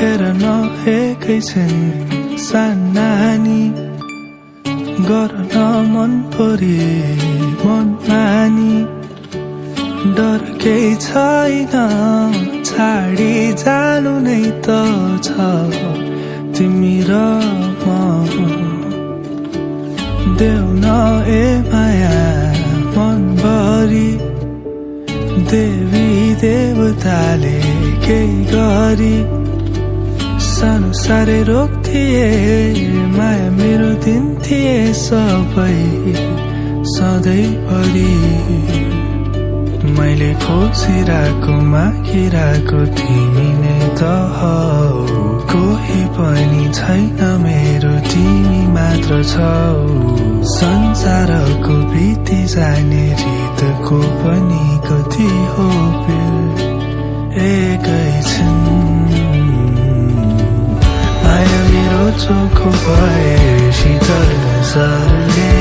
हेर न एकैछिन सानानी गर न मन परी मन मानी डर केही छैन छाडी जानु नै त छ तिमी र म देऊ न ए माया मनभरि देवी देवताले केही गरी सानो साह्रै रोक्थिए माया मेरो दिन्थिए सबै सधैँभरि मैले खोजिरहेको मागिरहेको तिमी नै त हौ कोही पनि छैन मेरो तिमी मात्र छौ संसारको बिति जाने रितको पनि कति हो एकैछिन माया मेरो चोखो भए शीतल नजरले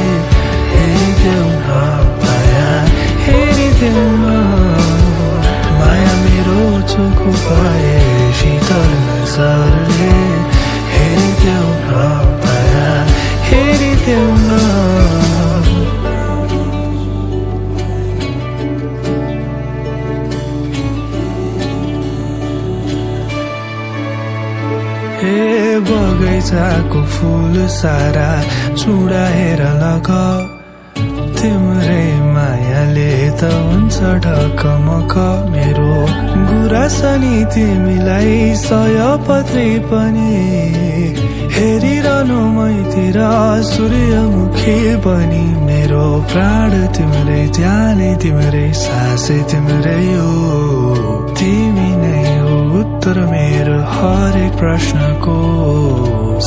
हेरिदेऊ न माया हेरिदेऊ न माया मेरो चोखो भए शीतल नजरले हेरिदेऊ न माया हेरिदेऊ न हे बगैँचाको फूल सारा चुडाएर लग तिम्रै मायाले त हुन्छ ढकमक मेरो गुरासनी तिमीलाई सयपत्री पनि हेरिरहनु मैतिर सूर्यमुखी बनी मेरो प्राण तिम्रै ज्यानै तिम्रै सासै तिम्रै हो तिमी नै हो उत्तर मेरो हरेक प्रश्नको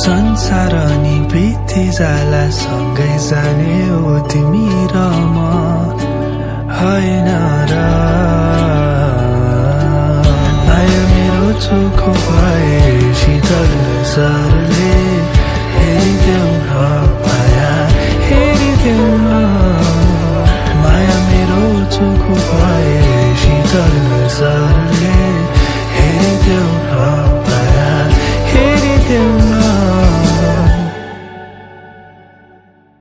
संसार नि बिति जाला सँगै जाने हो तिमी र म होइन र माया मेरो चोखो भए शीतल नजर